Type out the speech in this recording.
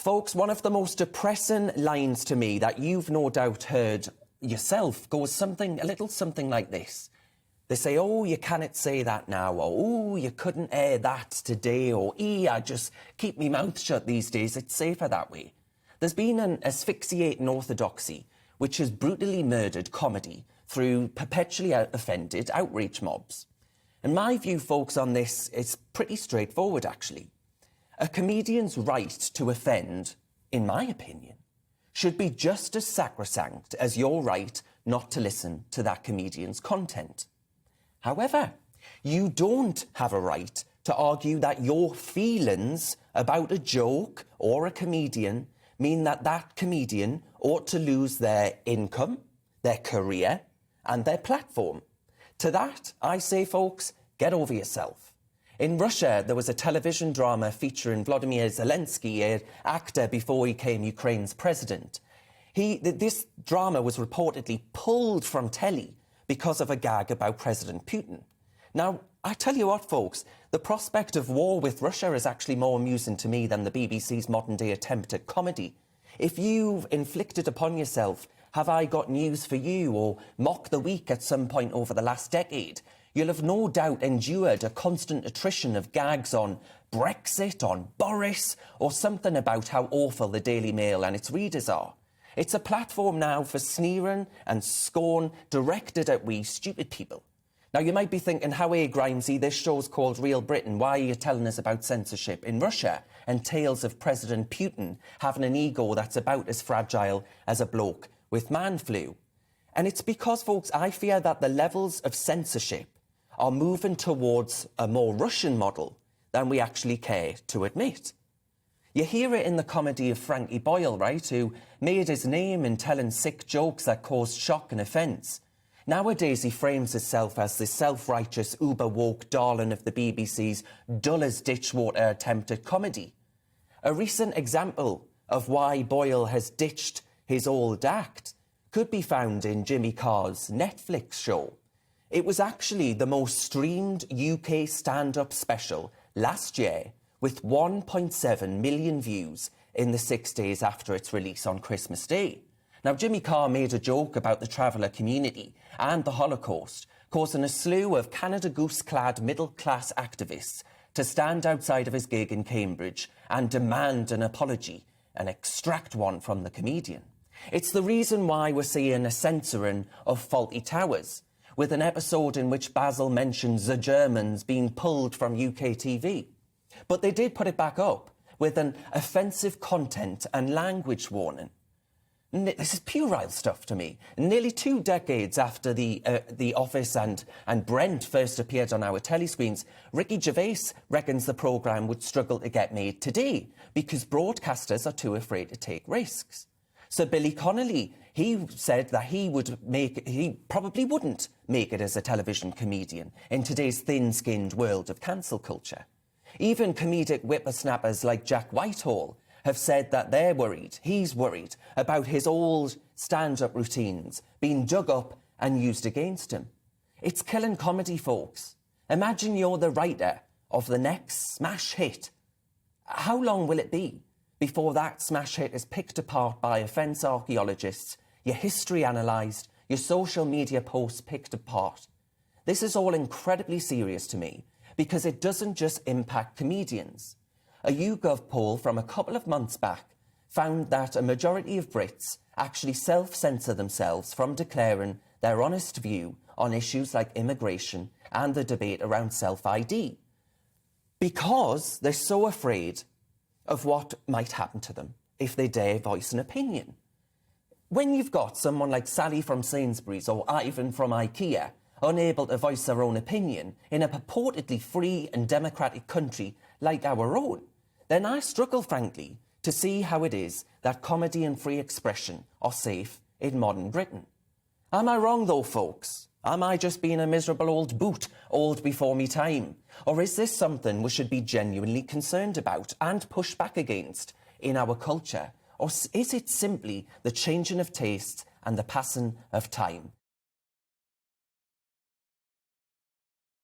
Folks, one of the most depressing lines to me that you've no doubt heard yourself goes a little something like this. They say, oh, you cannot say that now, or oh, you couldn't air that today, or I just keep me mouth shut these days, it's safer that way. There's been an asphyxiating orthodoxy which has brutally murdered comedy through perpetually offended outrage mobs. And my view, folks, on this is pretty straightforward, actually. A comedian's right to offend, in my opinion, should be just as sacrosanct as your right not to listen to that comedian's content. However, you don't have a right to argue that your feelings about a joke or a comedian mean that that comedian ought to lose their income, their career, and their platform. To that, I say, folks, get over yourself. In Russia, there was a television drama featuring Vladimir Zelensky, an actor before he became Ukraine's president. This drama was reportedly pulled from telly because of a gag about President Putin. Now, I tell you what, folks, the prospect of war with Russia is actually more amusing to me than the BBC's modern-day attempt at comedy. If you've inflicted upon yourself, have I got news for you, or mock the week at some point over the last decade, you'll have no doubt endured a constant attrition of gags on Brexit, on Boris, or something about how awful the Daily Mail and its readers are. It's a platform now for sneering and scorn directed at we stupid people. Now, you might be thinking, how Grimesy, this show's called Real Britain. Why are you telling us about censorship in Russia and tales of President Putin having an ego that's about as fragile as a bloke with man flu? And it's because, folks, I fear that the levels of censorship are moving towards a more Russian model than we actually care to admit. You hear it in the comedy of Frankie Boyle, right, who made his name in telling sick jokes that caused shock and offence. Nowadays, he frames himself as the self-righteous, uber-woke darling of the BBC's dull-as-ditchwater attempt at comedy. A recent example of why Boyle has ditched his old act could be found in Jimmy Carr's Netflix show. It was actually the most streamed UK stand-up special last year, with 1.7 million views in the 6 days after its release on Christmas Day. Now, Jimmy Carr made a joke about the traveller community and the Holocaust, causing a slew of Canada Goose-clad middle-class activists to stand outside of his gig in Cambridge and demand an apology and extract one from the comedian. It's the reason why we're seeing a censoring of Fawlty Towers, with an episode in which Basil mentions the Germans being pulled from UK TV. But they did put it back up with an offensive content and language warning. This is puerile stuff to me. Nearly 2 decades after The Office and Brent first appeared on our telescreens, Ricky Gervais reckons the programme would struggle to get made today because broadcasters are too afraid to take risks. So Billy Connolly, he said that he probably wouldn't make it as a television comedian in today's thin-skinned world of cancel culture. Even comedic whippersnappers like Jack Whitehall have said that they're worried, he's worried, about his old stand-up routines being dug up and used against him. It's killing comedy, folks. Imagine you're the writer of the next smash hit. How long will it be before that smash hit is picked apart by offence archaeologists, your history analysed, your social media posts picked apart? This is all incredibly serious to me, because it doesn't just impact comedians. A YouGov poll from a couple of months back found that a majority of Brits actually self-censor themselves from declaring their honest view on issues like immigration and the debate around self-ID, because they're so afraid of what might happen to them if they dare voice an opinion. When you've got someone like Sally from Sainsbury's or Ivan from IKEA unable to voice their own opinion in a purportedly free and democratic country like our own, then I struggle, frankly, to see how it is that comedy and free expression are safe in modern Britain. Am I wrong, though, folks? Am I just being a miserable old boot, old before me time? Or is this something we should be genuinely concerned about and push back against in our culture? Or is it simply the changing of tastes and the passing of time?